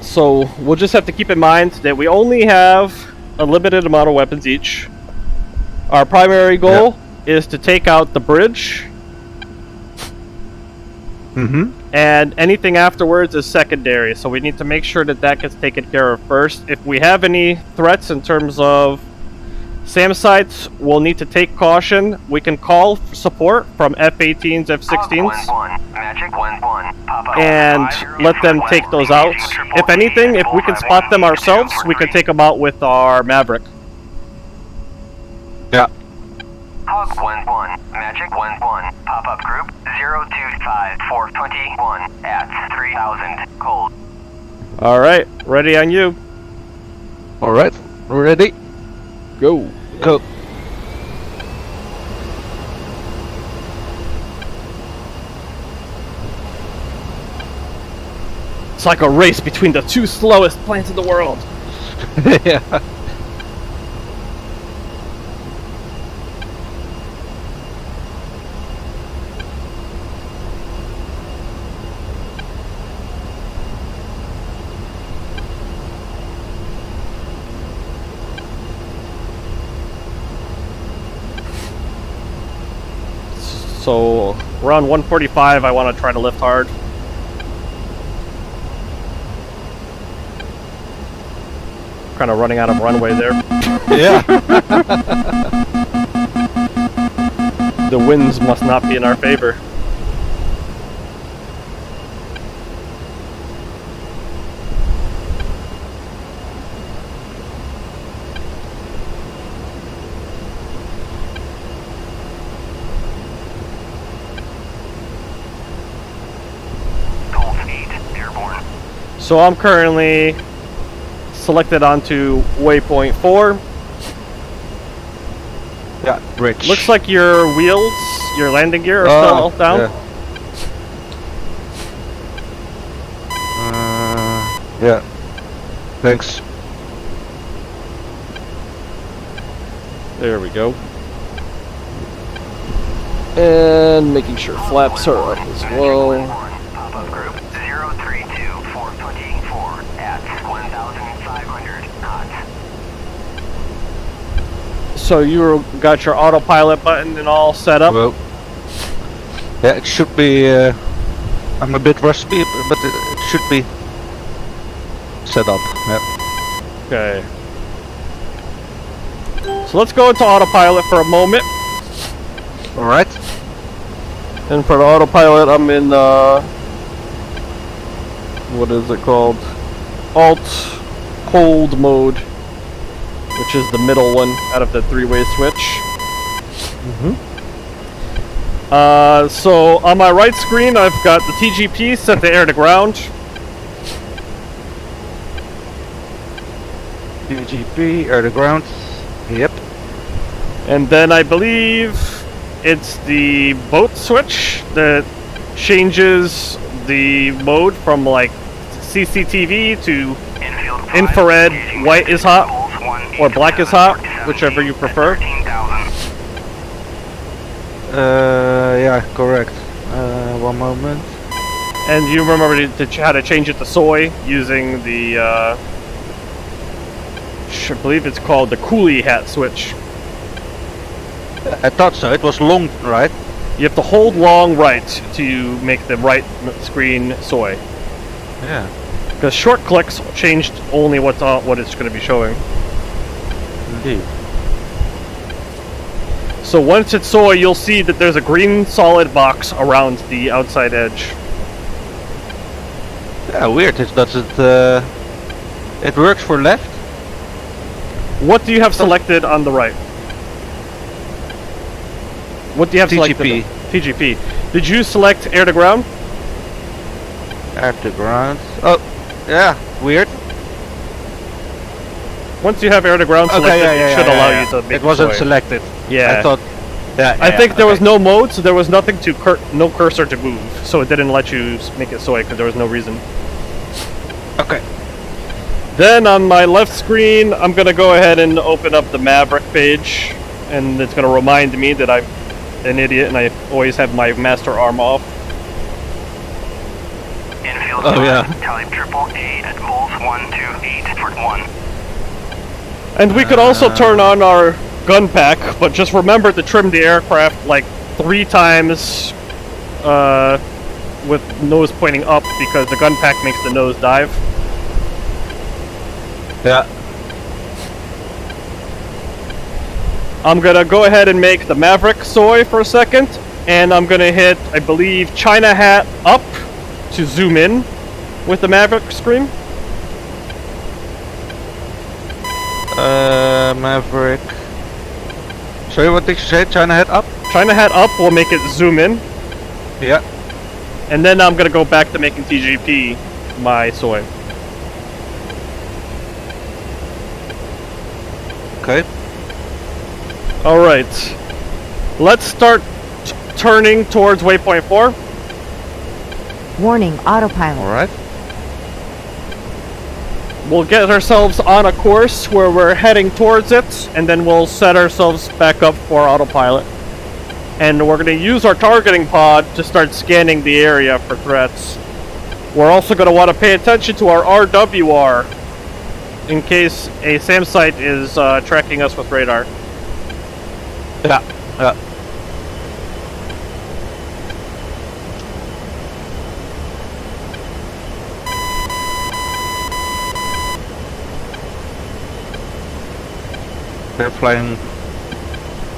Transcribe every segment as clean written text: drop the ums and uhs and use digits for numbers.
So we'll just have to keep in mind that we only have a limited amount of weapons each. Our primary goal is to take out the bridge. And anything afterwards is secondary, so we need to make sure that that gets taken care of first. If we have any threats in terms of SAM sites, we'll need to take caution. We can call for support from F-18s, F-16s, and let them take those out. If anything, if we can spot them ourselves, we can take them out with our Maverick. Yeah. Hog 1-1, Magic 1-1, pop-up group 025421 at 3000, cold. Alright, ready on you. Alright, we're ready. Go. Go. It's like a race between the two slowest planes in the world. Yeah. So around 145, I want to try to lift hard. Kind of running out of runway there. Yeah. The winds must not be in our favor. So I'm currently selected onto waypoint 4. Yeah, bridge. Looks like your wheels, your landing gear are still down. Yeah. Thanks. There we go. And making sure flaps are up as well. Pop-up group 032424 at 1500 knots. So you got your autopilot button and all set up? Well, yeah, it should be. I'm a bit rusty, but it should be set up. Yeah. Okay. So let's go into autopilot for a moment. All right. And for the autopilot, I'm in what is it called? Alt hold mode, which is the middle one out of the three-way switch. So on my right screen, I've got the TGP set to air to ground. TGP, air to ground. Yep. And then I believe it's the boat switch that changes the mode from like CCTV to infrared, white is hot, or black is hot, whichever you prefer. Yeah, correct. One moment. And you remember how to change it to soy using the, I believe it's called the coolie hat switch. I thought so. It was long, right? You have to hold long right to make the right screen soy. Yeah. Because short clicks changed only what it's going to be showing. Indeed. So once it's soy, you'll see that there's a green solid box around the outside edge. Yeah, weird. It doesn't. It works for left. What do you have selected on the right? What do you have selected? TGP. Did you select air to ground? Air to ground. Oh, yeah. Weird. Once you have air to ground selected, it should allow you to make it wasn't soy. selected. Yeah. I thought. Yeah. I think there was no mode, so there was nothing to no cursor to move, so it didn't let you make it soy because there was no reason. Okay. Then on my left screen, I'm gonna go ahead and open up the Maverick page, and it's gonna remind me that I've an idiot and I always have my master arm off. Infield Oh, yeah. type triple A at moles 128 for 1. And we could also turn on our gun pack, but just remember to trim the aircraft like 3 times with nose pointing up because the gun pack makes the nose dive. Yeah. I'm gonna go ahead and make the Maverick soy for a second, and I'm gonna hit, I believe, China hat up to zoom in with the Maverick screen. Maverick. Sorry, what did you say? China head up? China hat up will make it zoom in, Yeah. and then I'm gonna go back to making TGP my soy. Okay. Alright, let's start turning towards waypoint 4. Warning, autopilot. Alright. We'll get ourselves on a course where we're heading towards it, and then we'll set ourselves back up for autopilot. And we're going to use our targeting pod to start scanning the area for threats. We're also going to want to pay attention to our RWR in case a SAM site is tracking us with radar. Yeah. Yeah. They're flying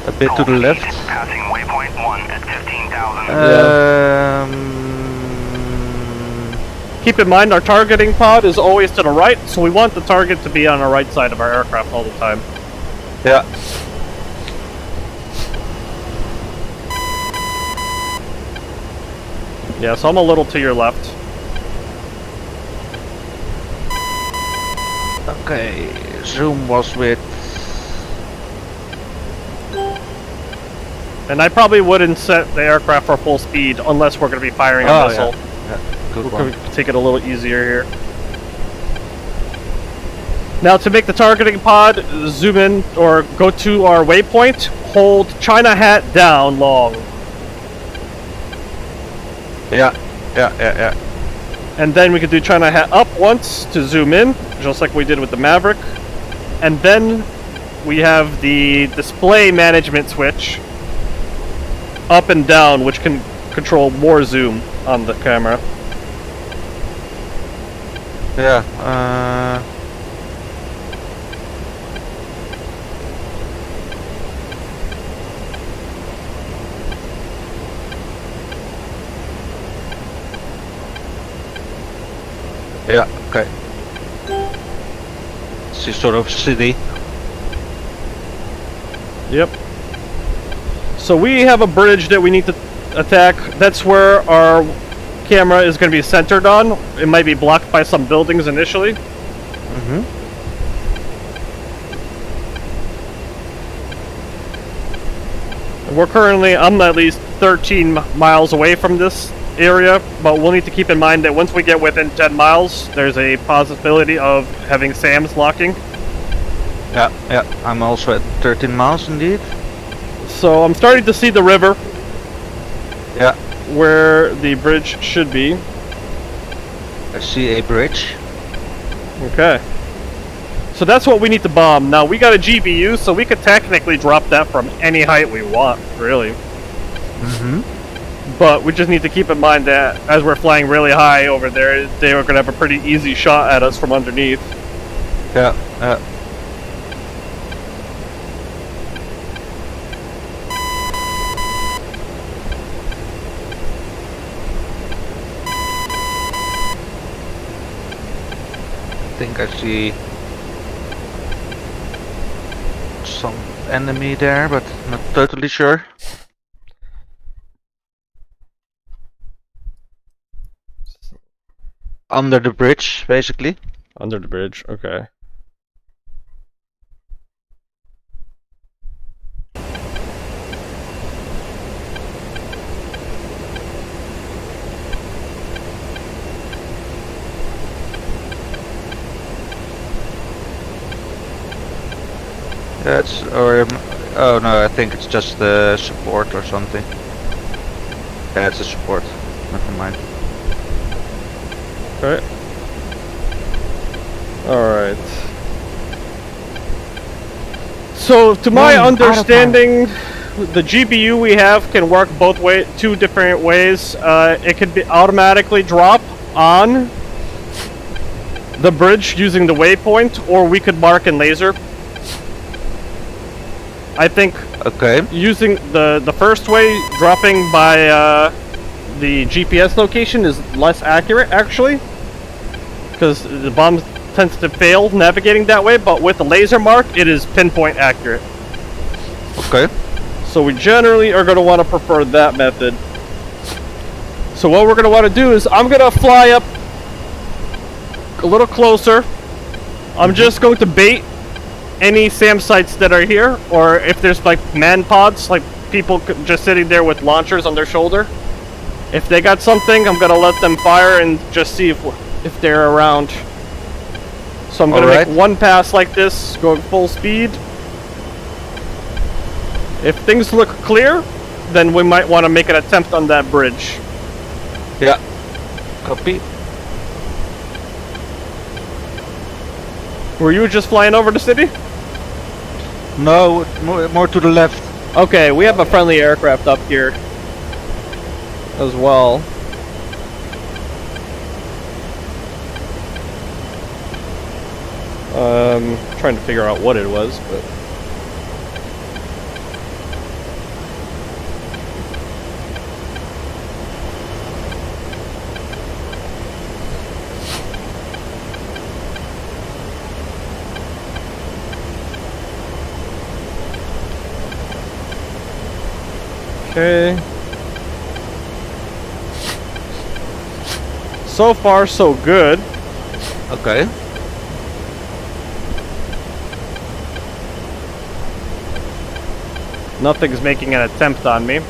a bit to the left. Passing waypoint 1 at 15,000. Keep in mind our targeting pod is always to the right, so we want the target to be on the right side of our aircraft all the time. Yeah. Yeah, so I'm a little to your left. Okay. Zoom was with. And I probably wouldn't set the aircraft for full speed unless we're going to be firing a missile. Yeah. Good We'll one. take it a little easier here. Now to make the targeting pod, zoom in or go to our waypoint, hold China hat down long. Yeah. Yeah. Yeah. Yeah. And then we could do China hat up once to zoom in, just like we did with the Maverick. And then we have the display management switch up and down, which can control more zoom on the camera. Yeah. Yeah. Okay. It's sort of city. Yep. So we have a bridge that we need to attack. That's where our camera is going to be centered on. It might be blocked by some buildings initially. Mm-hmm. We're currently, I'm at least 13 miles away from this area, but we'll need to keep in mind that once we get within 10 miles, there's a possibility of having SAMs locking. Yeah. Yeah. I'm also at 13 miles indeed. So I'm starting to see the river Yeah. where the bridge should be. I see a bridge. Okay. So that's what we need to bomb. Now we got a GBU, so we could technically drop that from any height we want, really. Mm-hmm. But we just need to keep in mind that as we're flying really high over there, they are going to have a pretty easy shot at us from underneath. Yeah. Yeah. I think I see some enemy there, but not totally sure. Under the bridge, basically. Under the bridge, okay. That's or Oh no, I think it's just the support or something. Yeah, it's a support. Never mind. Okay. Alright. So, to my Warning, understanding, the GPU we have can work both two different ways. It could be automatically drop on the bridge using the waypoint, or we could mark in laser. I think Okay. using the first way, dropping by the GPS location, is less accurate, actually, because the bomb tends to fail navigating that way, but with the laser mark, it is pinpoint accurate. Okay. So we generally are going to want to prefer that method. So what we're going to want to do is, I'm going to fly up a little closer. I'm just going to bait any SAM sites that are here, or if there's like man pods, like people just sitting there with launchers on their shoulder. If they got something, I'm going to let them fire and just see if they're around. So I'm going to make one pass like this, going full speed. If things look clear, then we might want to make an attempt on that bridge. Yeah. Copy. Were you just flying over the city? No, more to the left. Okay, we have a friendly aircraft up here as well. Trying to figure out what it was, but okay. So far, so good. Okay. Nothing's making an attempt on me.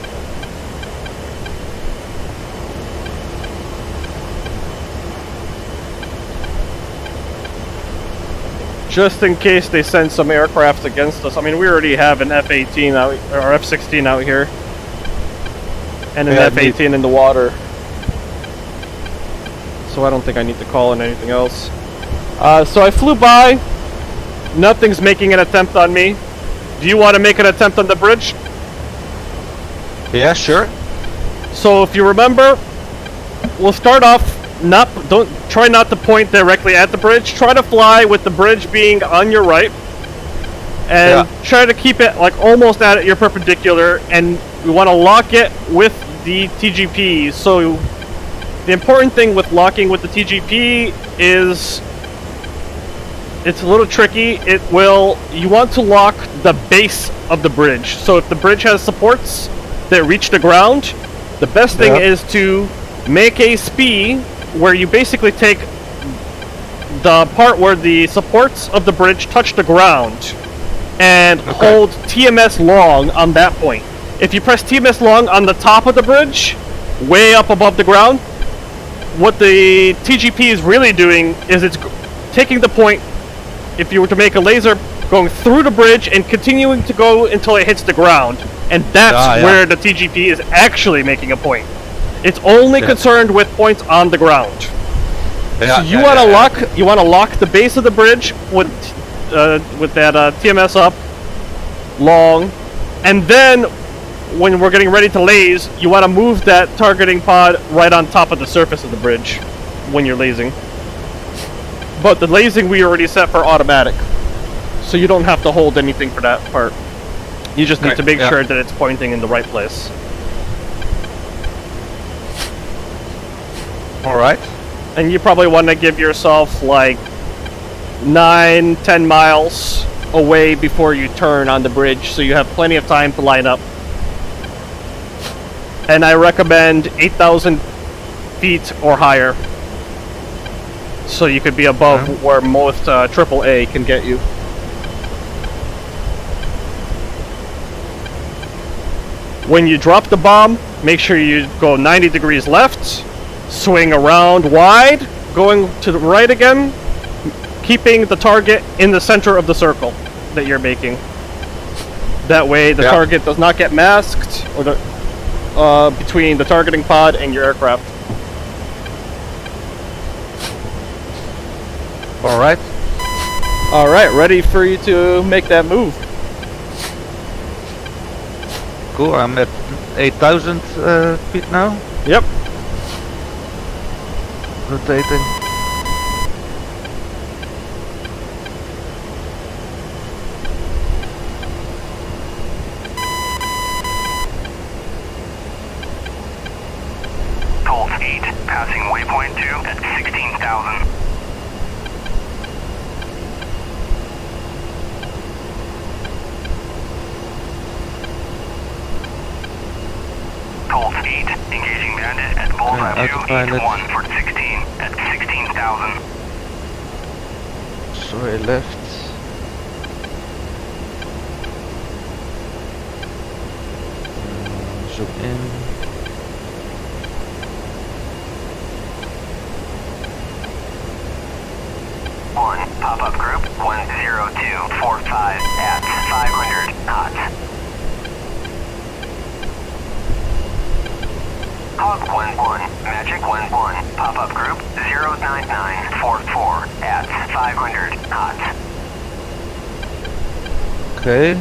Just in case they send some aircraft against us. I mean, we already have an F-18 out, or F-16 out here, and an F-18 in the water. So I don't think I need to call in anything else. So I flew by. Nothing's making an attempt on me. Do you want to make an attempt on the bridge? Yeah, sure. So if you remember, we'll start off, don't try not to point directly at the bridge. Try to fly with the bridge being on your right. And try to keep it like almost at your perpendicular, and we want to lock it with the TGP. So the important thing with locking with the TGP is it's a little tricky. You want to lock the base of the bridge. So if the bridge has supports that reach the ground, the best thing is to make a SPI where you basically take the part where the supports of the bridge touch the ground and hold TMS long on that point. If you press TMS long on the top of the bridge, way up above the ground, what the TGP is really doing is it's taking the point, if you were to make a laser, going through the bridge and continuing to go until it hits the ground. And that's where the TGP is actually making a point. It's only concerned with points on the ground. So you want to lock the base of the bridge with that TMS up long, and then when we're getting ready to laze, you want to move that targeting pod right on top of the surface of the bridge when you're lasing. But the lasing we already set for automatic, so you don't have to hold anything for that part. You just need to make sure that it's pointing in the right place. Alright. And you probably want to give yourself like 9-10 miles away before you turn on the bridge, so you have plenty of time to line up. And I recommend 8,000 feet or higher, so you could be above where most AAA can get you. When you drop the bomb, make sure you go 90 degrees left, swing around wide, going to the right again, keeping the target in the center of the circle that you're making. That way the Yeah. target does not get masked or the, between the targeting pod and your aircraft. Alright. Alright, ready for you to make that move. Cool, I'm at 8,000 feet now. Yep. Rotating. Colt 8, passing waypoint 2 at 16,000. Colt 8, engaging bandit at bullseye 2, autopilot. 1 for 16 at 16,000. Sorry, left. Zoom in. One pop-up group 10245 at 500 knots. Hog 11, Magic 11, pop-up group 09944 at 500 knots. Okay.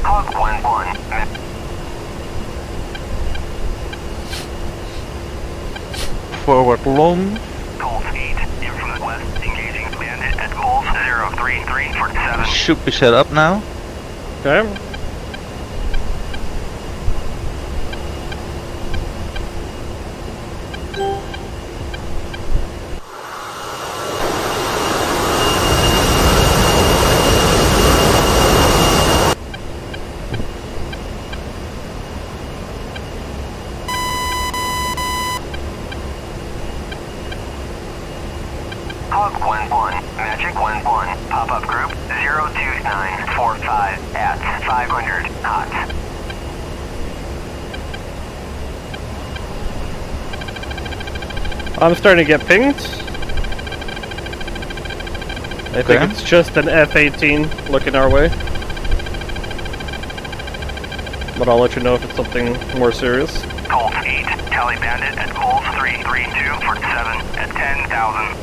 Hog 11, Forward long. Colt 8, in from the west, engaging bandit at Bulls 033 for 7. Should be set up now. Okay. Hog 11, Magic 11, pop-up group 02945 at 500 knots. I'm starting to get pinged. I think Okay. it's just an F-18 looking our way. But I'll let you know if it's something more serious. Colt 8, Tally Bandit at Bulls 332 for 7 at 10,000.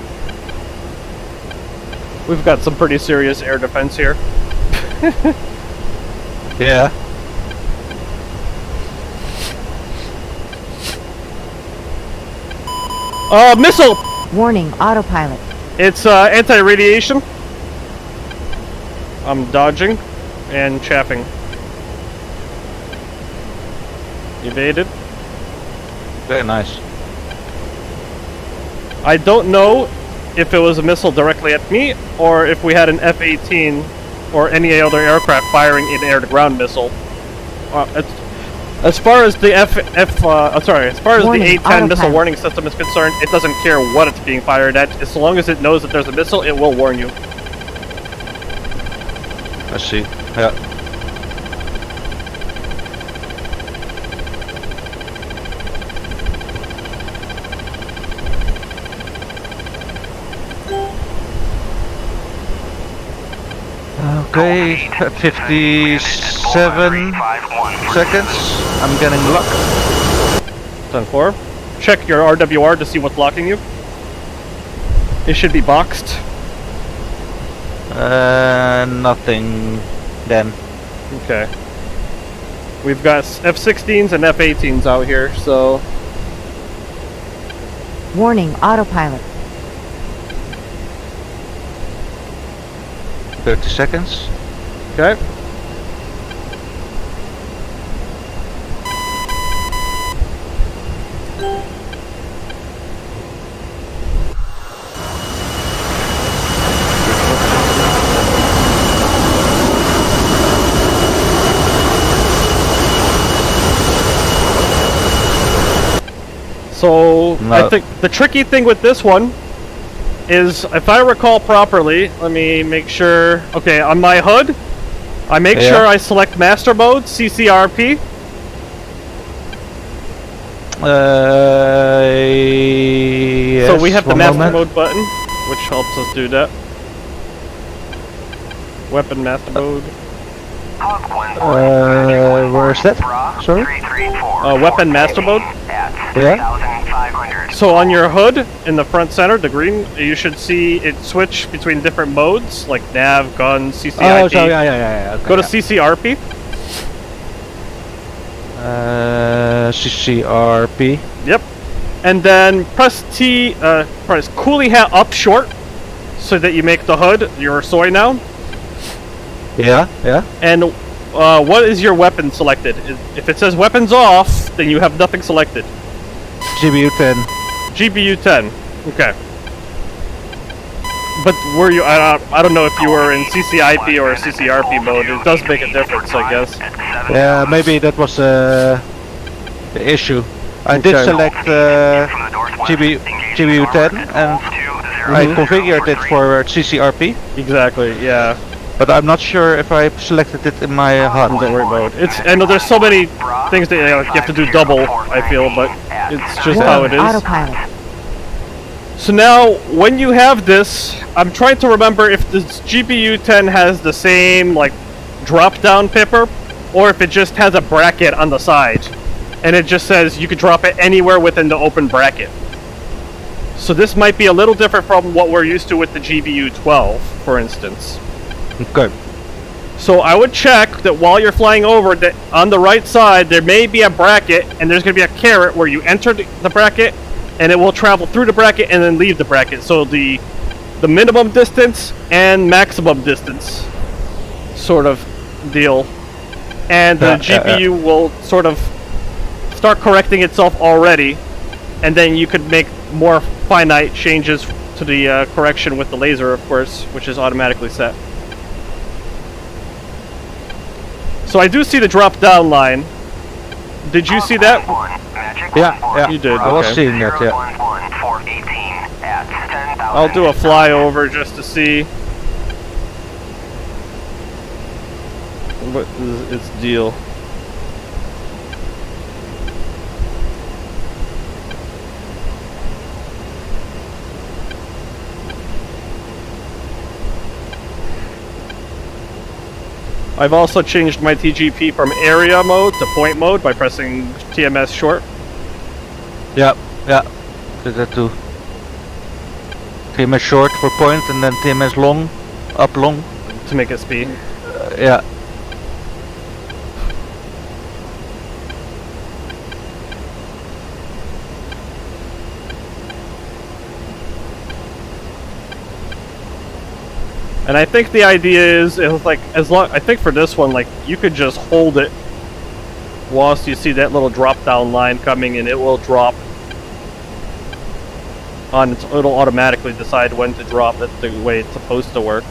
We've got some pretty serious air defense here. Yeah. Missile! Warning, autopilot. It's anti-radiation. I'm dodging and chaffing. Evaded. Very nice. I don't know if it was a missile directly at me or if we had an F-18 or any other aircraft firing an air-to-ground missile. As far as the as far as Warning, the A10 missile autopilot. warning system is concerned, it doesn't care what it's being fired at. As long as it knows that there's a missile, it will warn you. I see. Yeah. Okay, 57 seconds. I'm getting locked. 10-4. Check your RWR to see what's locking you. It should be boxed. Nothing then. Okay. We've got F-16s and F-18s out here, so... Warning, autopilot. 30 seconds. Okay. So, No. I think the tricky thing with this one is, if I recall properly, let me make sure. Okay, on my HUD, I make Yeah. sure I select master mode, CCRP. Yes, So we have the one master moment. mode button, which helps us do that. Weapon master mode. Hog 1-1. Where's that? Sorry? 334. Weapon master mode. At Yeah. 3,500. So on your hood, in the front center, the green, you should see it switch between different modes, like nav, gun, CCIP. Oh, so yeah. Okay, Go to yeah. CCRP. CCRP. Yep. And then press press coolie hat up short, so that you make the hood your soy now. Yeah. And what is your weapon selected? If it says weapons off, then you have nothing selected. GBU 10. GBU 10. Okay. But were you? I don't know if you were in CCIP or CCRP mode. It does make a difference, I guess. Yeah, maybe that was the issue. I did Okay. select GBU 10 and I configured it for CCRP, Exactly. Yeah. but I'm not sure if I selected it in my HUD. Don't worry about it. I know there's so many things that you have to do double. I feel, but it's just how it is. Autopilot. So now, when you have this, I'm trying to remember if this GBU 10 has the same like drop-down pipper, or if it just has a bracket on the side, and it just says you could drop it anywhere within the open bracket. So this might be a little different from what we're used to with the GBU 12, for instance. Okay. So I would check that while you're flying over, that on the right side there may be a bracket, and there's going to be a caret where you enter the bracket, and it will travel through the bracket and then leave the bracket. So the minimum distance and maximum distance sort of deal. And the GPU will sort of start correcting itself already, and then you could make more finite changes to the correction with the laser, of course, which is automatically set. So I do see the drop down line. Did you see that? Yeah, You did, I was okay. seeing that, yeah. I'll do a flyover just to see what is its deal. I've also changed my TGP from area mode to point mode by pressing TMS short. Yeah. Did that too. TMS short for point and then TMS long, up long. To make it speed. Yeah. And I think the idea is, it was like, I think for this one, like, you could just hold it whilst you see that little drop down line coming, and it will drop it'll automatically decide when to drop it the way it's supposed to work.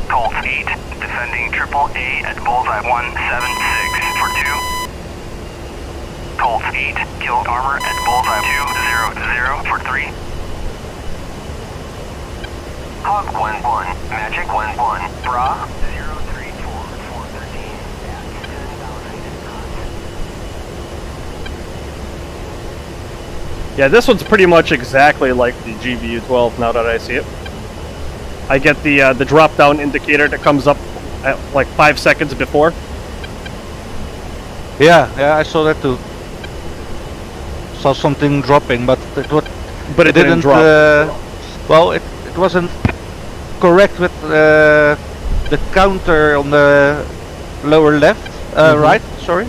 Colt 8, defending AAA at bullseye 176 for 2. Colt 8, killed armor at bullseye 200 for 3. Hog 1-1, Magic 1-1, Bra 034 413 at 10,000 knots. Yeah, this one's pretty much exactly like the GBU 12 now that I see it. I get the drop down indicator that comes up at like 5 seconds before. Yeah, I saw that too. Saw something dropping, but But it didn't drop. Well, it wasn't correct with the counter on the lower left, right. Sorry.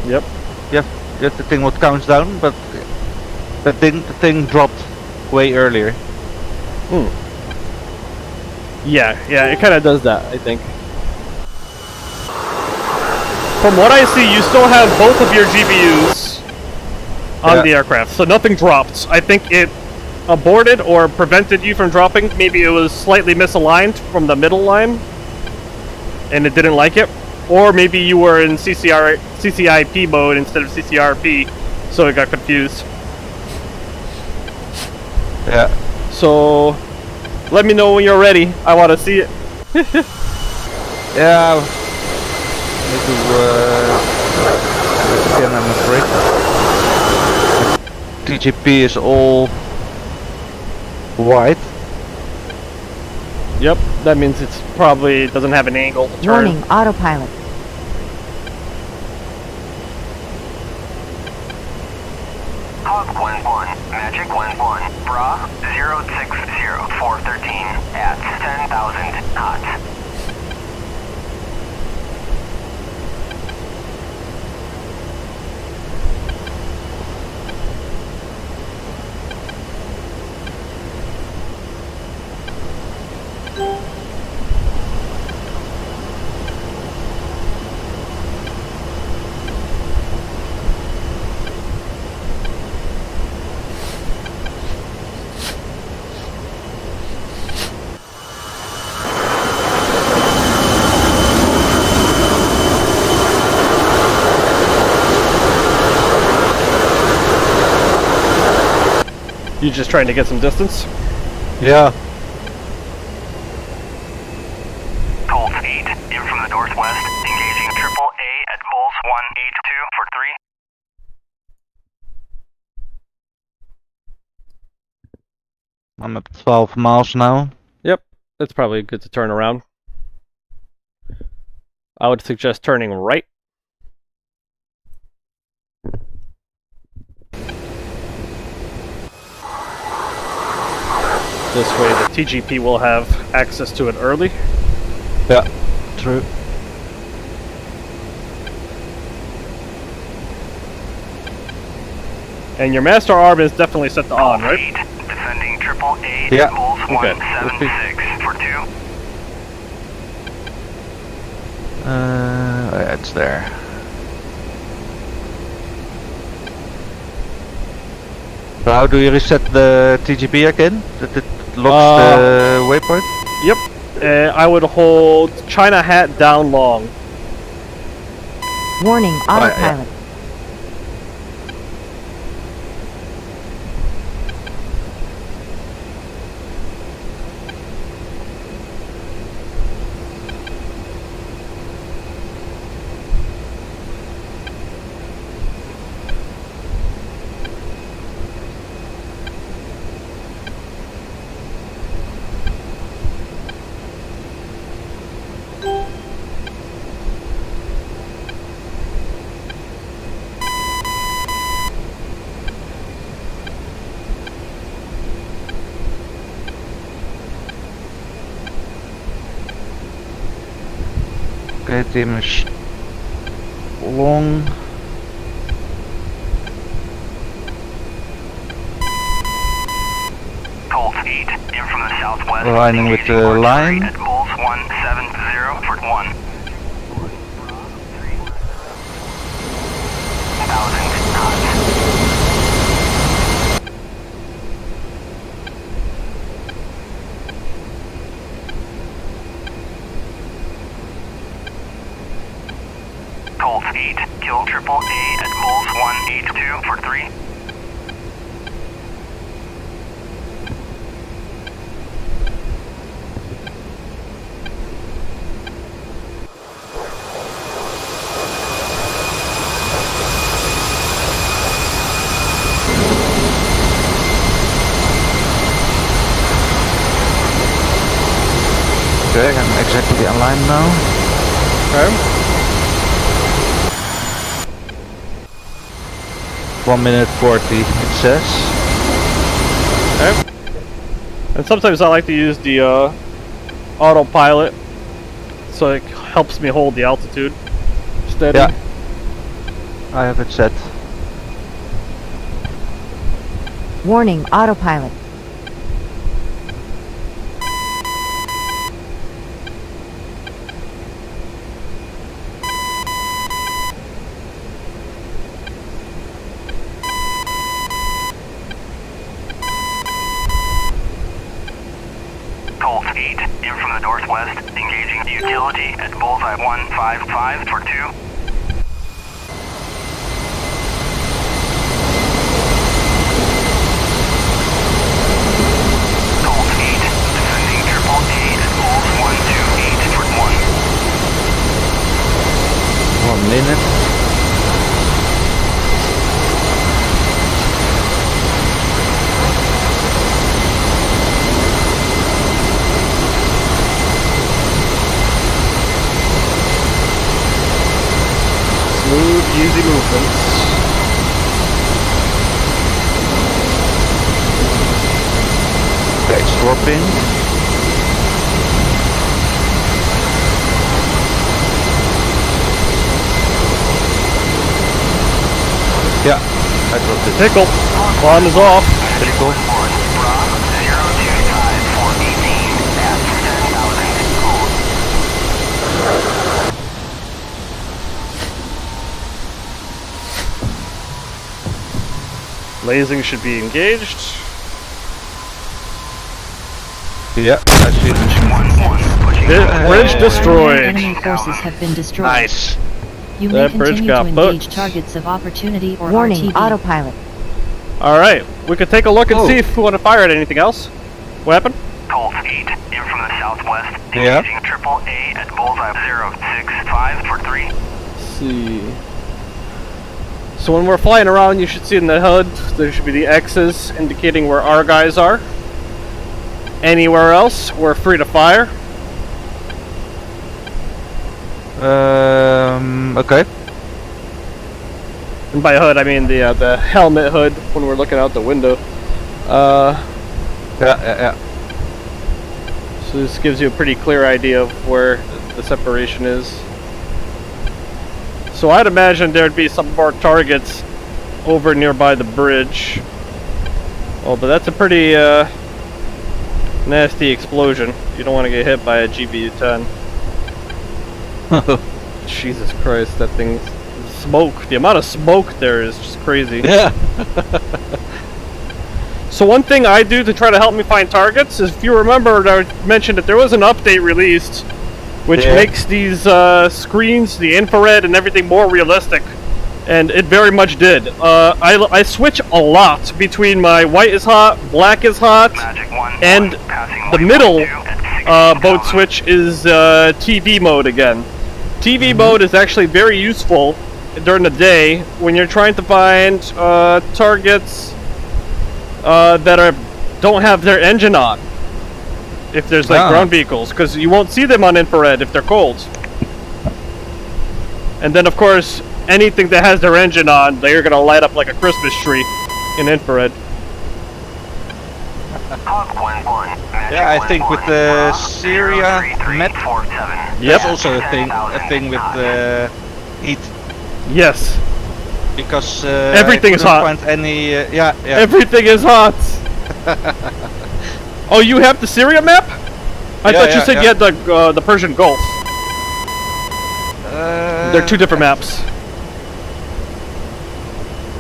Yep. You have the thing what counts down, but the thing dropped way earlier. Yeah, it kind of does that, I think. From what I see, you still have both of your GPUs on the aircraft, so nothing dropped. I think it aborted or prevented you from dropping. Maybe it was slightly misaligned from the middle line, and it didn't like it. Or maybe you were in CCIP mode instead of CCRP, so it got confused. Yeah. So, let me know when you're ready. I want to see it. Yeah. Need to again, I'm afraid. TGP is all white. Yep, that means it's probably doesn't have an angle to turn. Warning, autopilot. Dog 1-1, Magic 1-1, Bra 060413 at 10,000 knots. You just trying to get some distance? Yeah. Colt 8 in from the northwest, engaging Triple A at Bulls 182 for 3. I'm at 12 miles now. Yep, it's probably good to turn around. I would suggest turning right. This way the TGP will have access to it early. Yeah, true. And your master arm is definitely set to on, right? 8 defending Triple A Yeah. at Bulls Okay. 176 for 2. It's there. So how do you reset the TGP again? That it locks the waypoint? Yep. I would hold China hat down long. Warning, yeah. autopilot. Okay, team is long. Colt 8 in from the southwest, Aligning with engaging the artillery line. at Bulls 170 for 1. 1,000 knots. Colt 8, kill Triple A at Bulls 182 for 3. Okay, I'm exactly aligned now. Okay. 1 minute 40 it says. Okay. And sometimes I like to use the autopilot, so it helps me hold the altitude steady. Yeah. I have it set. Warning, autopilot. Colt 8 in from the northwest, engaging the utility at Bullseye 155 for 2. Colt 8 defending Triple A at Bulls 128 for 1. 1 minute. Smooth, easy movements. dropping. Yeah, I dropped it. Pickle. Bomb is off. Pickle. Lasing should be engaged. Yeah, I see it. Bridge destroyed. Enemy forces have been destroyed. Nice. You That may bridge continue got to engage booked. targets of opportunity or Warning, RTB. autopilot. Alright, we could take a look and Oh. see if we want to fire at anything else. What happened? Colt 8 in from the southwest. Yeah. Engaging triple A at bullseye 065 for 3. Let's see. So when we're flying around, you should see in the HUD, there should be the X's indicating where our guys are. Anywhere else, we're free to fire. Okay. And by HUD, I mean the helmet hood when we're looking out the window. Yeah. So this gives you a pretty clear idea of where the separation is. So I'd imagine there'd be some more targets over nearby the bridge. Oh, but that's a pretty nasty explosion. You don't want to get hit by a GBU-10. Jesus Christ, that thing... Smoke. The amount of smoke there is just crazy. Yeah. So one thing I do to try to help me find targets is, if you remember, I mentioned that there was an update released which Yeah. makes these screens, the infrared and everything, more realistic. And it very much did. I switch a lot between my white is hot, black is hot, Magic 1. and passing the waypoint middle 2 at 16,000. boat switch is TV mode again. TV mode is actually very useful during the day when you're trying to find targets that don't have their engine on. If there's like ground vehicles, because you won't see them on infrared if they're cold. And then of course, anything that has their engine on, they're gonna light up like a Christmas tree in infrared. Hawk 1-1. Yeah, I think with the Syria map, Yep. that's also a thing with the heat, Yes. because Everything I is couldn't hot. Find any, yeah. Everything is hot. Oh, you have the Syria map? I thought you said you had the Persian Gulf. They're two different maps.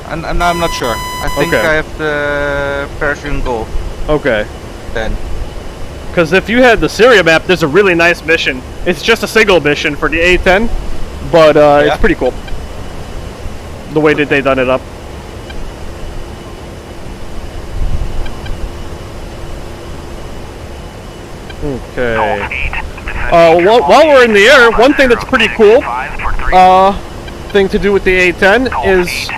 I'm not sure. I think Okay. I have the Persian Gulf Okay. then. Because if you had the Syria map, there's a really nice mission. It's just a single mission for the A10, but Yeah. it's pretty cool. The way that they done it up. Okay. While we're in the air, one thing that's pretty cool, thing to do with the A10 is,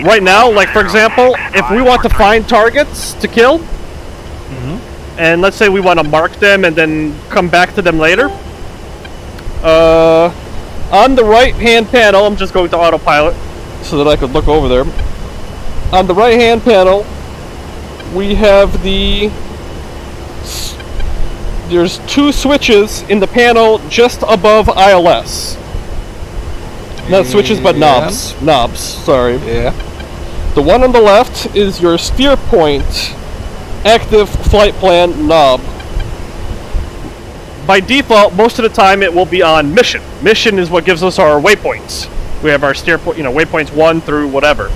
right now, like for example, if we want to find targets to kill, and let's say we want to mark them and then come back to them later, on the right hand panel, I'm just going to autopilot so that I could look over there. On the right hand panel, we have there's two switches in the panel just above ILS. Not switches, but knobs. Knobs, sorry. Yeah. The one on the left is your steer point active flight plan knob. By default, most of the time it will be on mission. Mission is what gives us our waypoints. We have our steer point, waypoints 1 through whatever.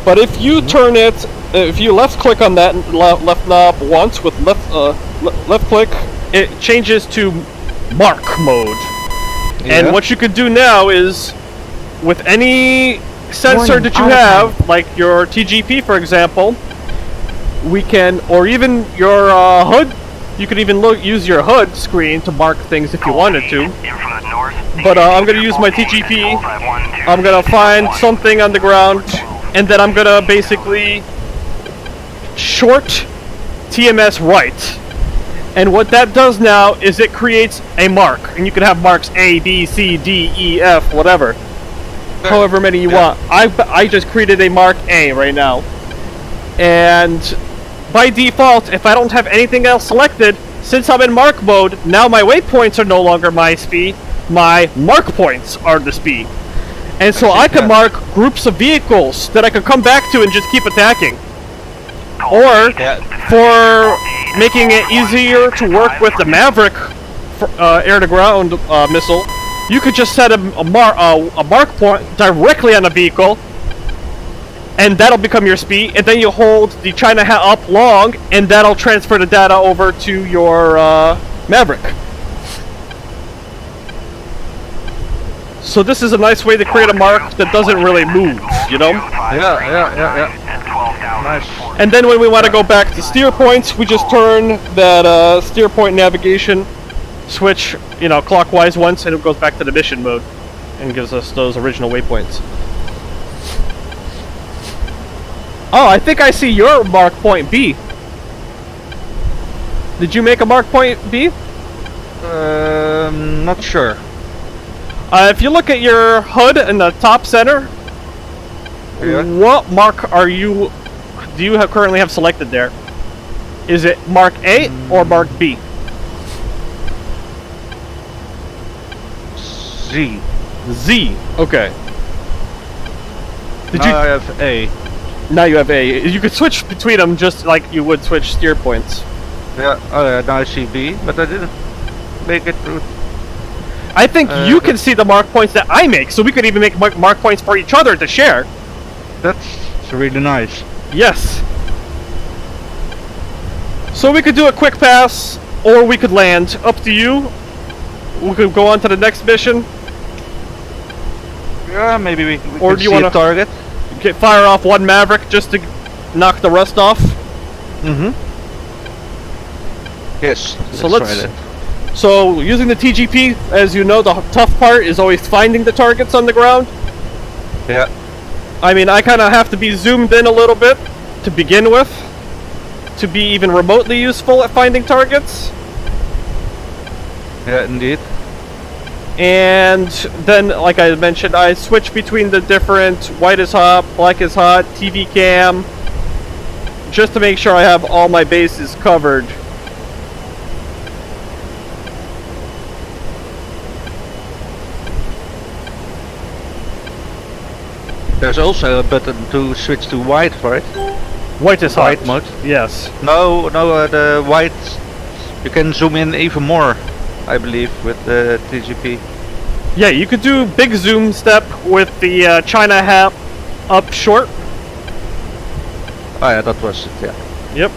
But if you turn it, if you left click on that left knob once with left click, it changes to mark mode. And what you can do now is, with any sensor Warning, that you autopilot. have, like your TGP for example, we can, or even your HUD, you could even use your HUD screen to mark things if you wanted to. But I'm going to use my TGP, I'm going to find something on the ground, and then I'm going to basically short TMS right. And what that does now is it creates a mark, and you can have marks A, B, C, D, E, F, whatever, however many you want. I just created a mark A right now, and by default, if I don't have anything else selected, since I'm in mark mode, now my waypoints are no longer my speed, my mark points are the speed. And so I can mark groups of vehicles that I can come back to and just keep attacking. Or, for making it easier to work with the Maverick air-to-ground missile, you could just set a mark point directly on a vehicle, and that'll become your speed, and then you hold the China hat up long, and that'll transfer the data over to your Maverick. So this is a nice way to create a mark that doesn't really move, you know? Yeah. Nice. And then when we want to go back to steer points, we just turn that steer point navigation switch, you know, clockwise once, and it goes back to the mission mode and gives us those original waypoints. Oh, I think I see your mark point B. Did you make a mark point B? Not sure. If you look at your HUD in the top center, Yeah. what mark do you currently have selected there? Is it mark A or mark B? Z. Z. Okay. Did Now you? I have A. Now you have A. You could switch between them just like you would switch steer points. Yeah. Oh yeah. Now I see B, but I didn't make it through. I think you can see the mark points that I make, so we could even make mark points for each other to share. That's really nice. Yes. So we could do a quick pass, or we could land. Up to you. We could go on to the next mission. Yeah, maybe we Or can do you see a wanna- target. Fire off one Maverick just to knock the rust off. Mm-hmm. Yes. So try let's- that. So using the TGP, as you know, the tough part is always finding the targets on the ground. Yeah. I mean, I kind of have to be zoomed in a little bit to begin with, to be even remotely useful at finding targets. Yeah, indeed. And then, like I mentioned, I switch between the different white is hot, black is hot, TV cam, just to make sure I have all my bases covered. There's also a button to switch to white, right? White is hot. White mode. Yes. No, the white. You can zoom in even more, I believe, with the TGP. Yeah, you could do big zoom step with the China hat up short. Oh yeah, that was it. Yeah. Yep.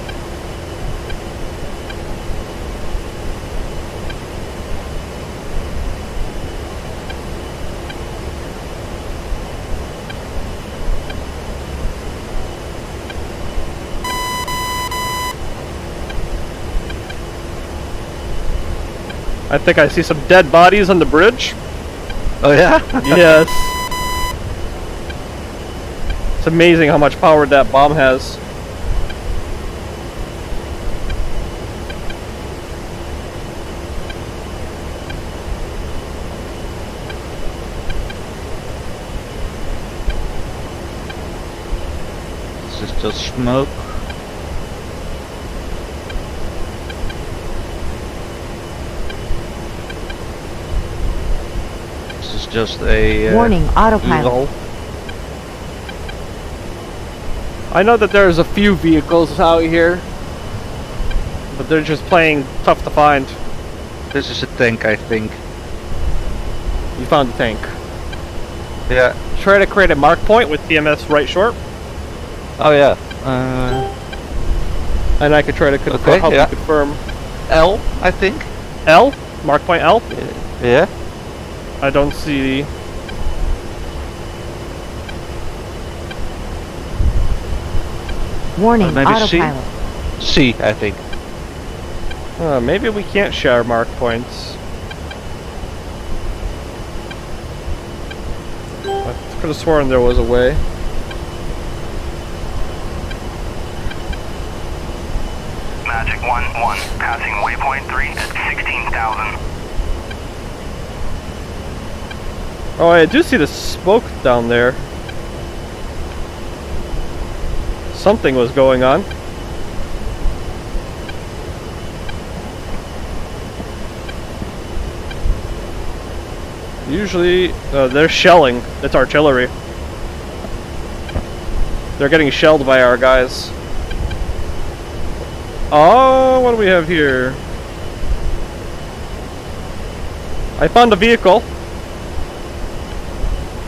I think I see some dead bodies on the bridge. Oh yeah. Yes. It's amazing how much power that bomb has. This is just smoke. This is just a Warning, autopilot. evil. I know that there's a few vehicles out here, but they're just plain tough to find. This is a tank, I think. You found the tank. Yeah. Try to create a mark point with TMS right short, Oh yeah. and I could try to Okay, help yeah. you confirm. L, I think. L? Mark point L? Yeah. I don't see... Warning, maybe C? autopilot. C, I think. maybe we can't share mark points. I could have sworn there was a way. Magic 1-1, passing waypoint 3 at 16,000. Oh, I do see the smoke down there. Something was going on. Usually, they're shelling. It's artillery. They're getting shelled by our guys. Oh, what do we have here? I found a vehicle.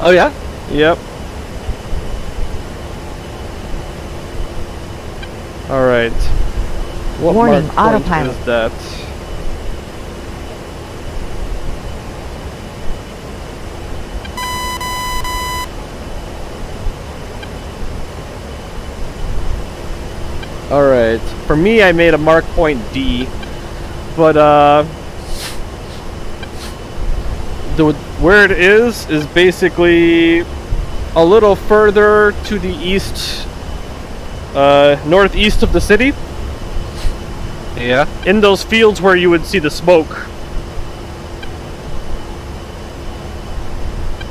Oh yeah? Yep. Alright. What Warning, mark point autopilot. is that? Alright. For me, I made a mark point D. But, where it is basically a little further to the east, northeast of the city. Yeah. In those fields where you would see the smoke.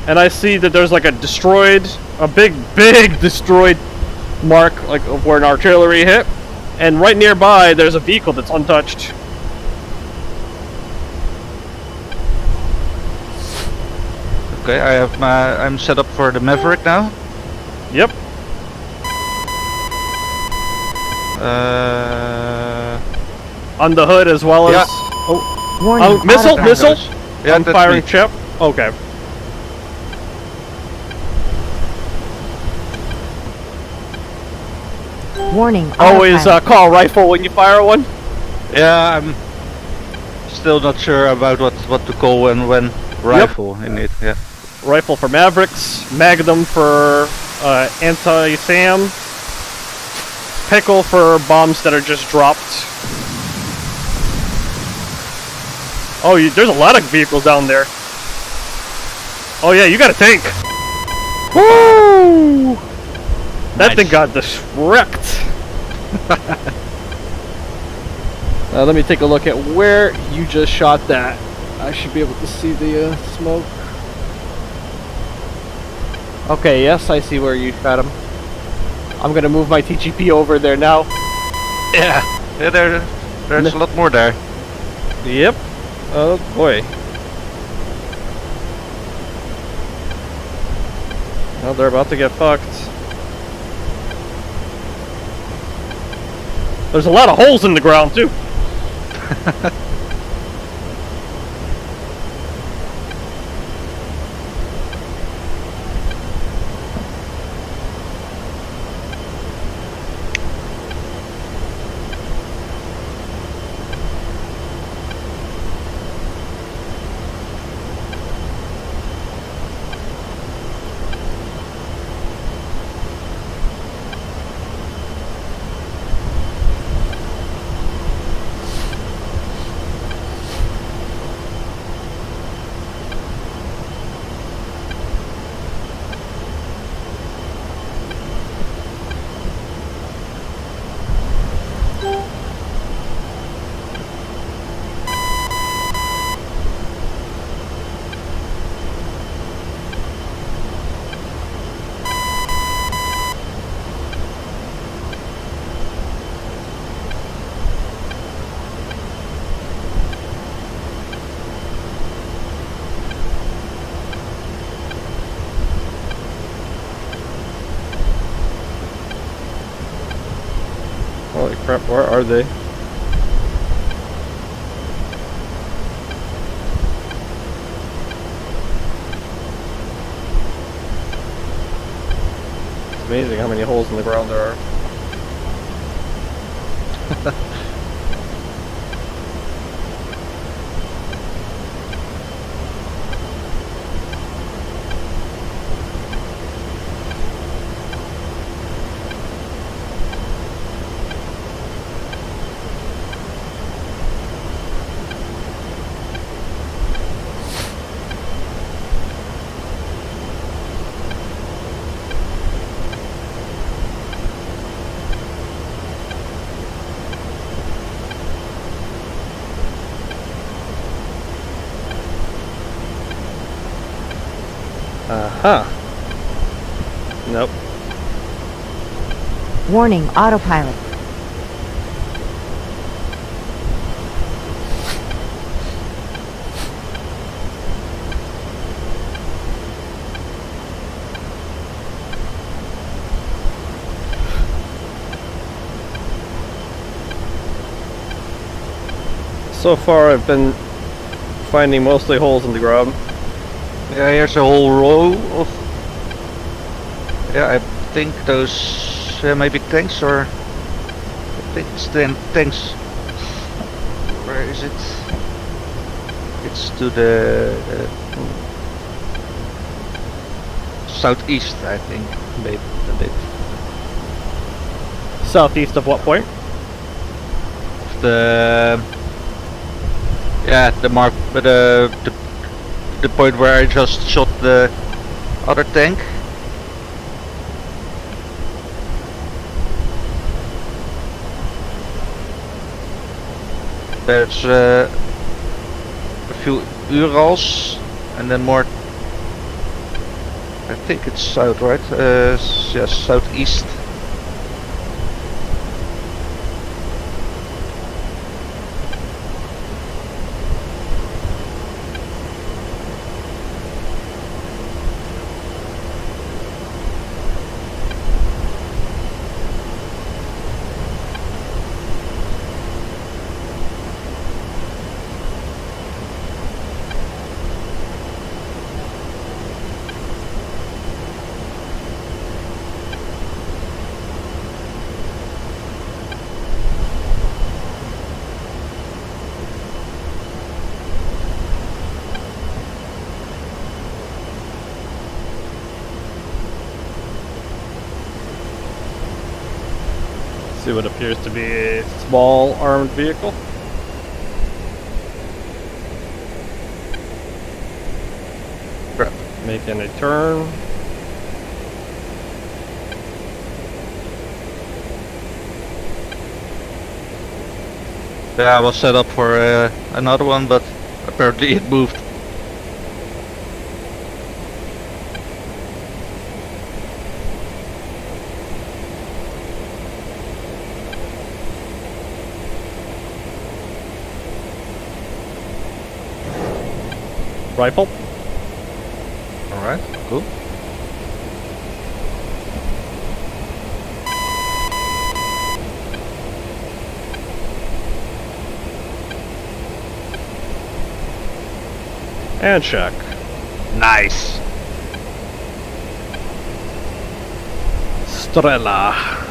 And I see that there's like a big destroyed mark, like of where an artillery hit. And right nearby, there's a vehicle that's untouched. Okay, I'm set up for the Maverick now. Yep. On the hood as well as... Yeah. Oh, Warning, missile! autopilot. Missile! Yeah, I'm that's firing me. chip. Okay. Warning, Always autopilot. call rifle when you fire one. Yeah, I'm still not sure about what to call when rifle in it. Yeah. Rifle for Mavericks, Magnum for anti-SAM, Pickle for bombs that are just dropped. Oh, there's a lot of vehicles down there. Oh yeah, you got a tank. Woo! That Nice. thing got wrecked. Let me take a look at where you just shot that. I should be able to see the smoke. Okay, yes, I see where you shot him. I'm gonna move my TGP over there now. Yeah. Yeah, there's a lot more there. Yep. Oh boy. Well, they're about to get fucked. There's a lot of holes in the ground too. Holy crap, where are they? It's amazing how many holes in the ground there are. Uh-huh. Nope. Warning, autopilot. So far, I've been finding mostly holes in the ground. Yeah, here's a whole row of... Yeah, I think those maybe tanks or... I think it's tanks. Where is it? It's to the southeast, I think, maybe a bit. Southeast of what point? The mark, but the point where I just shot the other tank. There's a few Urals and then more. I think it's south, right? Yes, southeast. See what appears to be a small armed vehicle. Making a turn. Yeah, I was set up for another one, but apparently it moved. Rifle. Alright, cool. And check. Nice. Strela.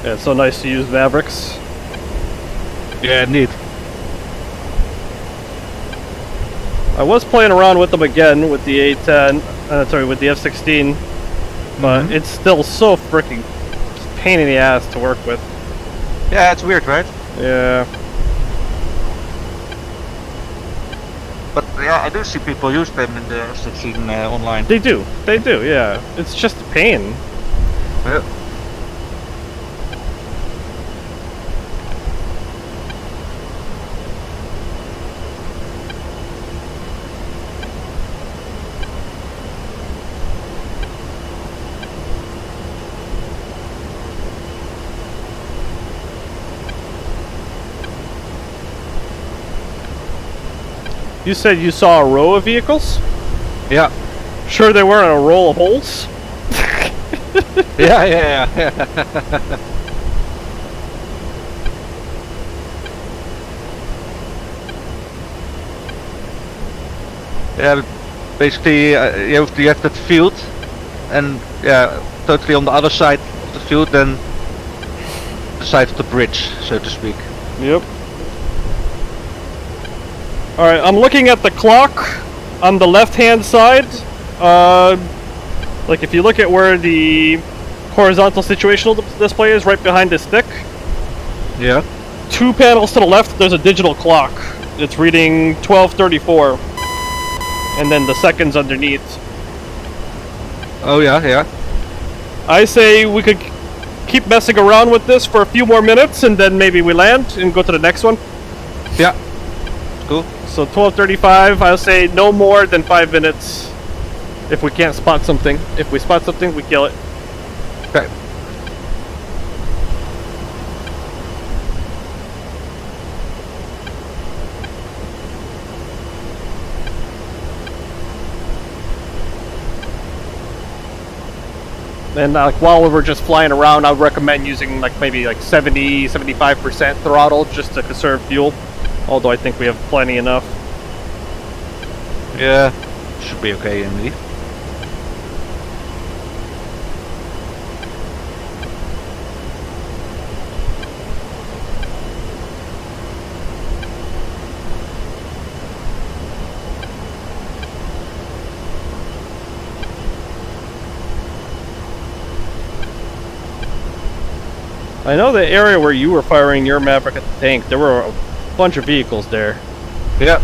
Yeah, it's so nice to use Mavericks. Yeah, neat. I was playing around with them again with the A10, sorry, with the F-16, but it's still so freaking pain in the ass to work with. Yeah, it's weird, right? Yeah. But yeah, I do see people use them in the F-16 online. They do, yeah. It's just a pain. Yeah. You said you saw a row of vehicles? Yeah. Sure they weren't a row of holes? Yeah. Yeah, basically you have that field, and yeah, totally on the other side of the field than the side of the bridge, so to speak. Yep. Alright, I'm looking at the clock on the left-hand side. Like if you look at where the horizontal situational display is, right behind the stick, Yeah. 2 panels to the left, there's a digital clock. It's reading 12:34. And then the seconds underneath. Oh yeah. I say we could keep messing around with this for a few more minutes, and then maybe we land and go to the next one. Yeah. Cool. So 12:35, I'll say no more than 5 minutes if we can't spot something. If we spot something, we kill it. Okay. And like while we were just flying around, I would recommend using like maybe like 70-75% throttle just to conserve fuel. Although I think we have plenty enough. Yeah, should be okay indeed. I know the area where you were firing your Maverick at the tank, there were a bunch of vehicles there. Yeah.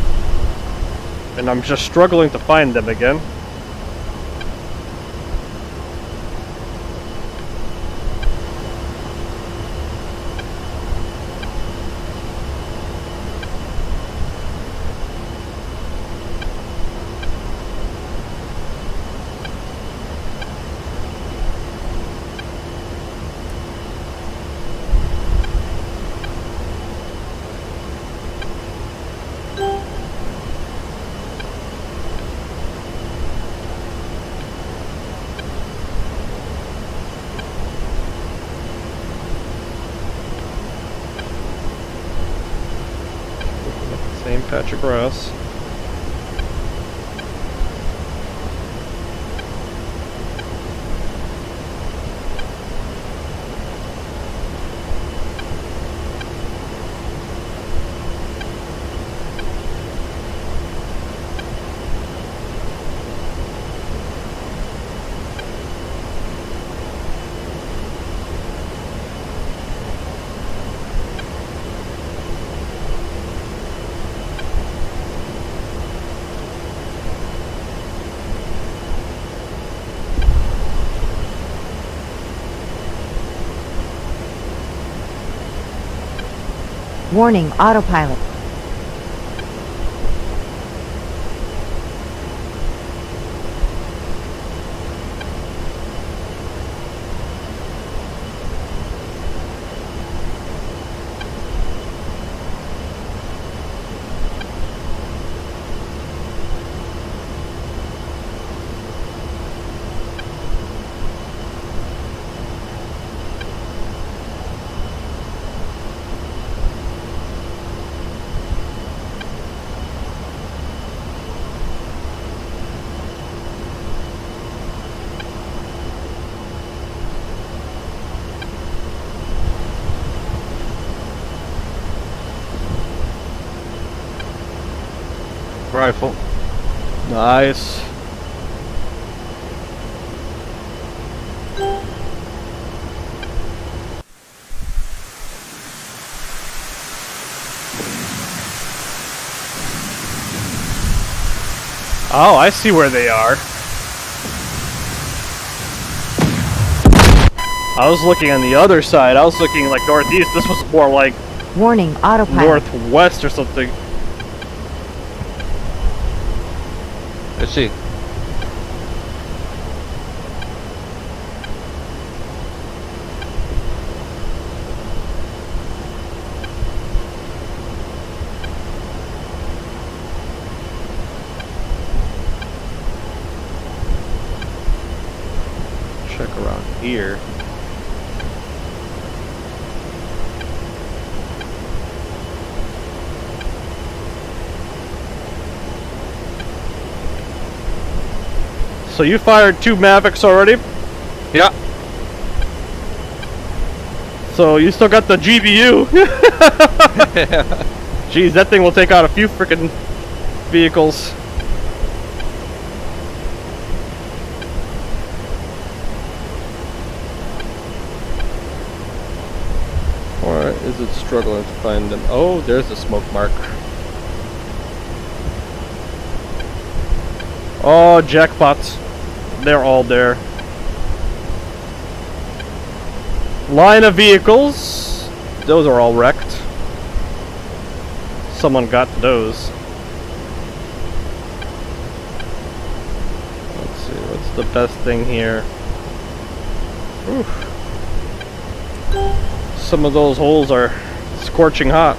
And I'm just struggling to find them again. Same patch of grass. Warning, autopilot. Rifle. Nice. Oh, I see where they are. I was looking on the other side. I was looking like northeast. This was more like Warning, autopilot. northwest or something. Let's see. Check around here. So you fired 2 Mavics already? Yeah. So you still got the GBU? Jeez, that thing will take out a few freaking vehicles. Or is it struggling to find them? Oh, there's a smoke mark. Oh, jackpots. They're all there. Line of vehicles. Those are all wrecked. Someone got those. Let's see, what's the best thing here? Oof. Some of those holes are scorching hot.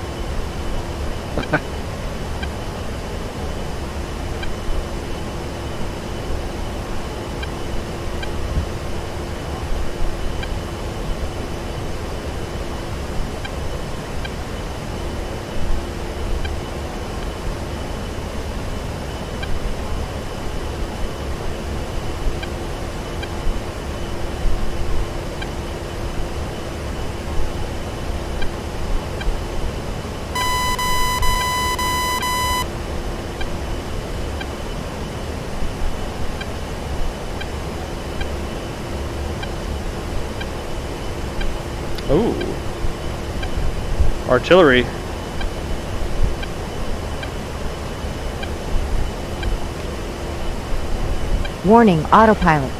Ooh. Artillery. Warning, autopilot.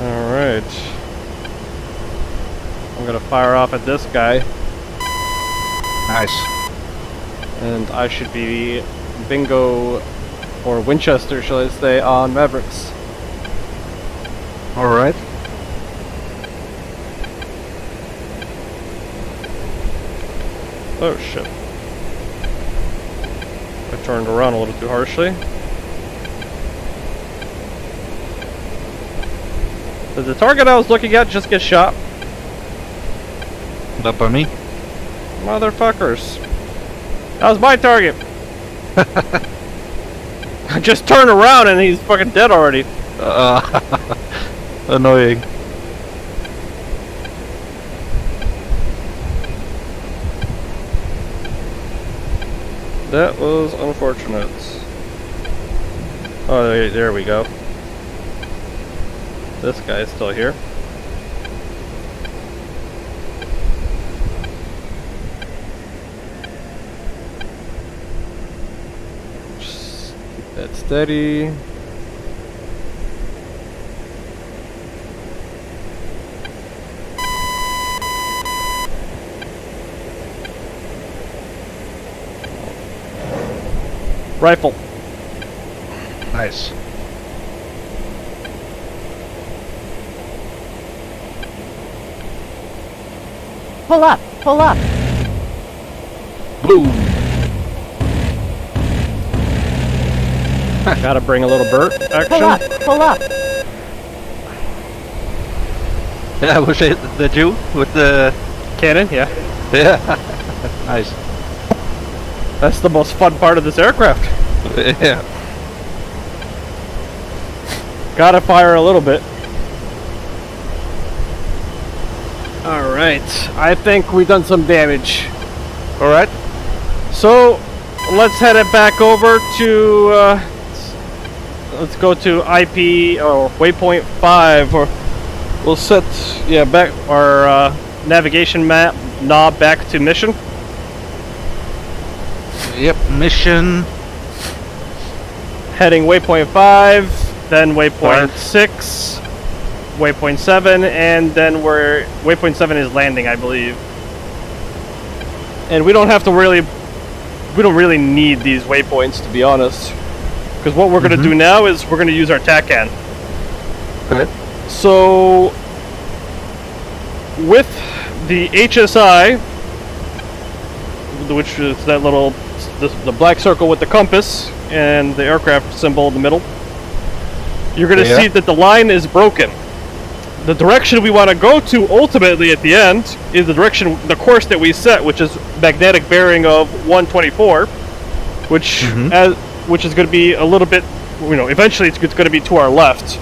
Alright. I'm gonna fire off at this guy. Nice. And I should be bingo, or Winchester, shall I say, on Mavericks. Alright. Oh shit. I turned around a little too harshly. Did the target I was looking at just get shot? Not by me. Motherfuckers. That was my target. I just turned around and he's fucking dead already. Annoying. That was unfortunate. Oh, there we go. This guy's still here. Just keep that steady. Rifle. Nice. Pull up, pull up. Boom. Gotta bring a little Burt action. Pull up, pull up. Yeah, was it the Jew with the... Cannon, yeah. Yeah. Nice. That's the most fun part of this aircraft. Yeah. Gotta fire a little bit. Alright, I think we've done some damage. Alright. So, let's head it back over to, let's go to IP, or waypoint 5, or we'll set, yeah, back our navigation map knob back to mission. Yep, mission. Heading waypoint 5, then waypoint 6, waypoint 7, and then waypoint 7 is landing, I believe. And we don't really need these waypoints, to be honest. Because what we're going to do now is we're going to use our TACAN. Okay. So, with the HSI, which is that little, the black circle with the compass and the aircraft symbol in the middle, you're going to see that the line is broken. The direction we want to go to ultimately at the end is the course that we set, which is magnetic bearing of 124, which is going to be a little bit, eventually it's going to be to our left.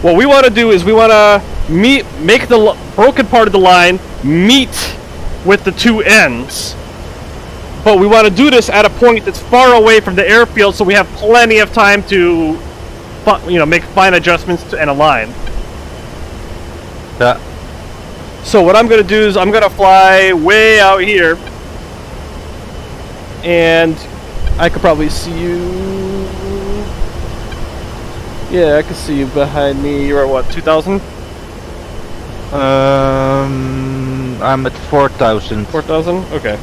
What we want to do is we want to make the broken part of the line meet with the two ends. But we want to do this at a point that's far away from the airfield, so we have plenty of time to, make fine adjustments and align. Yeah. So what I'm going to do is I'm going to fly way out here, and I could probably see you. Yeah, I can see you behind me. You're at what, 2,000? I'm at 4,000. 4,000? Okay.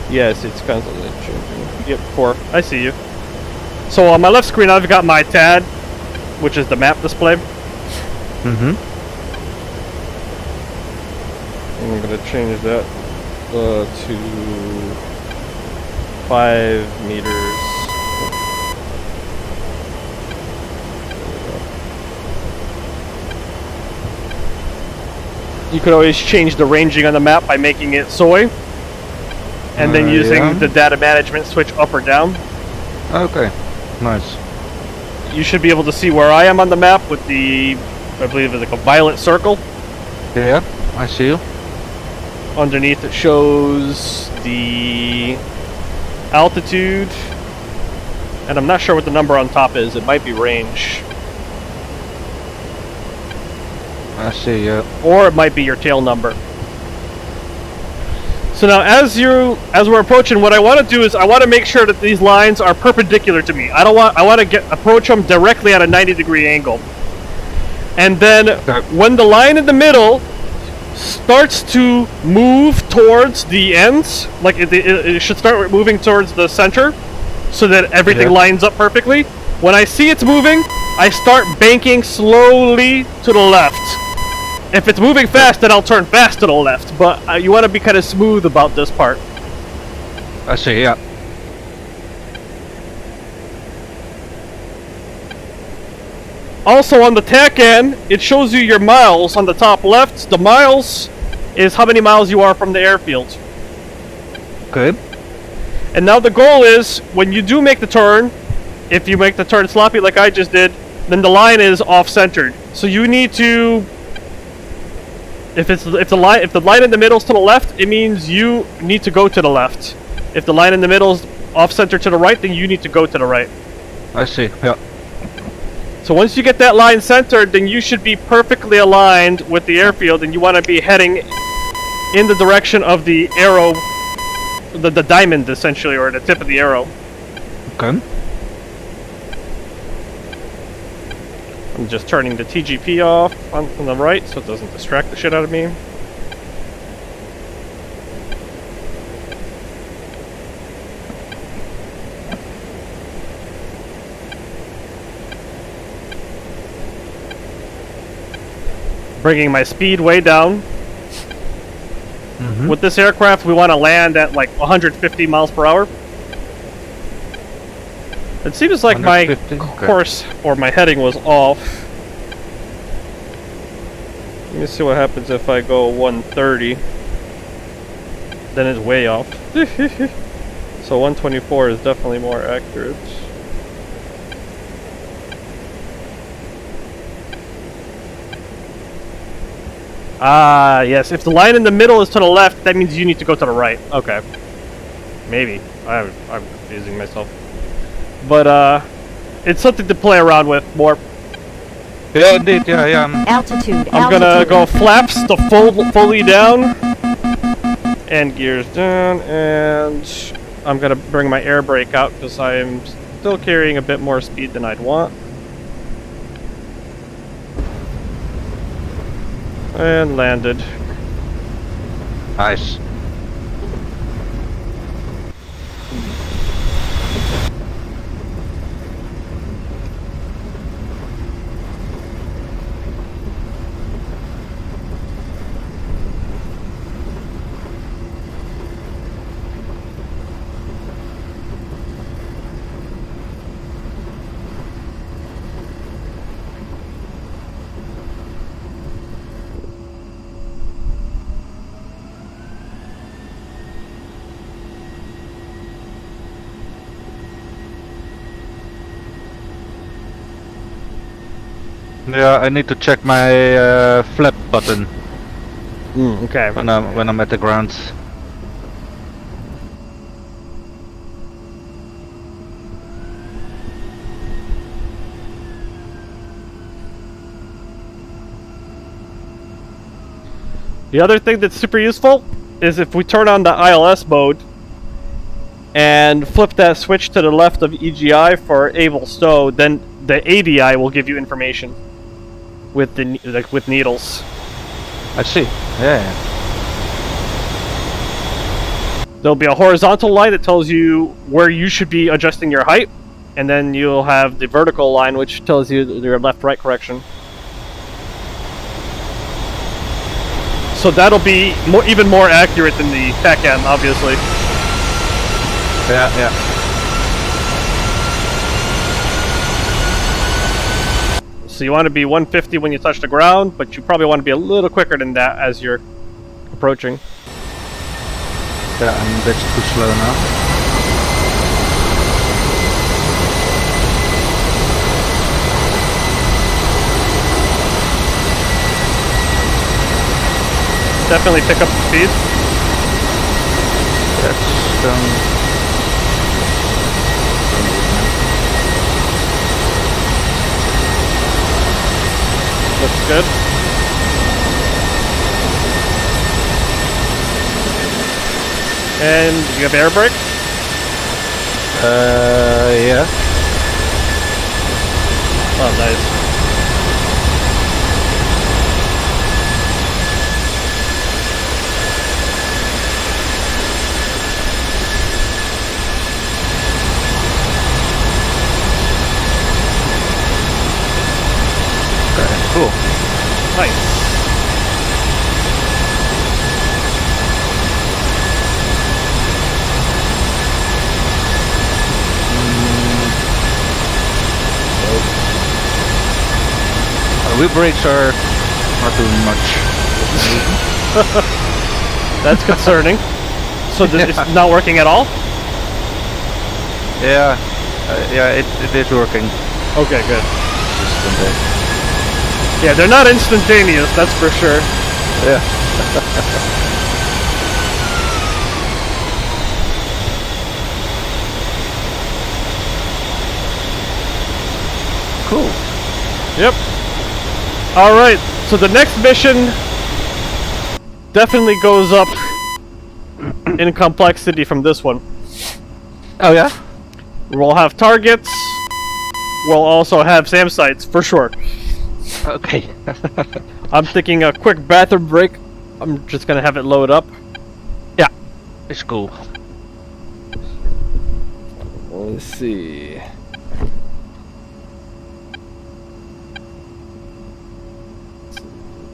Yes, it's constantly changing. Yep, 4. I see you. So on my left screen, I've got my TAD, which is the map display. Mm-hmm. I'm going to change that to 5 meters. You could always change the ranging on the map by making it soy, and then using the data management switch up or down. Okay, nice. You should be able to see where I am on the map with the, I believe it's like a violet circle. Yeah, I see you. Underneath it shows the altitude, and I'm not sure what the number on top is. It might be range. I see, yeah. Or it might be your tail number. So now as we're approaching, what I want to do is I want to make sure that these lines are perpendicular to me. I want to approach them directly at a 90-degree angle. And then when the line in the middle starts to move towards the ends, like it should start moving towards the center so that everything lines up perfectly. When I see it's moving, I start banking slowly to the left. If it's moving fast, then I'll turn fast to the left, but you want to be kind of smooth about this part. I see, yeah. Also on the tack end, it shows you your miles on the top left. The miles is how many miles you are from the airfield. Okay. And now the goal is, when you do make the turn, if you make the turn sloppy like I just did, then the line is off-centered. So you need to... If the line in the middle is to the left, it means you need to go to the left. If the line in the middle is off-center to the right, then you need to go to the right. I see, yeah. So once you get that line centered, then you should be perfectly aligned with the airfield, and you want to be heading in the direction of the arrow, the diamond essentially, or the tip of the arrow. Okay. I'm just turning the TGP off on the right so it doesn't distract the shit out of me. Bringing my speed way down. With this aircraft, we want to land at like 150 miles per hour. It seems like my course or my heading was off. Let me see what happens if I go 130. Then it's way off. So 124 is definitely more accurate. Ah, yes. If the line in the middle is to the left, that means you need to go to the right. Okay. Maybe. I'm confusing myself. But, it's something to play around with more. Yeah, indeed, yeah. Altitude. I'm gonna go flaps to fully down. And gears down. And I'm gonna bring my air brake out because I am still carrying a bit more speed than I'd want. And landed. Nice. Yeah, I need to check my flap button Okay. when I'm at the ground. The other thing that's super useful is if we turn on the ILS mode and flip that switch to the left of EGI for Able Stow, then the ADI will give you information with with needles. I see. Yeah. There'll be a horizontal line that tells you where you should be adjusting your height, and then you'll have the vertical line which tells you your left-right correction. So that'll be even more accurate than the TACAM, obviously. Yeah. So you want to be 150 when you touch the ground, but you probably want to be a little quicker than that as you're approaching. Yeah, I'm a bit too slow now. Definitely pick up the speed. That's Looks good. And you have air brake? Yeah. Oh, nice. Okay, cool. Nice. Wheel brakes are not doing much. That's concerning. So it's not working at all? Yeah, yeah, it is working. Okay, good. Just one day. Yeah, they're not instantaneous, that's for sure. Yeah. Cool. Yep. Alright, so the next mission definitely goes up in complexity from this one. Oh yeah? We'll have targets. We'll also have SAM sites, for sure. Okay. I'm thinking a quick bathroom break. I'm just gonna have it load up. It's cool. Let's see.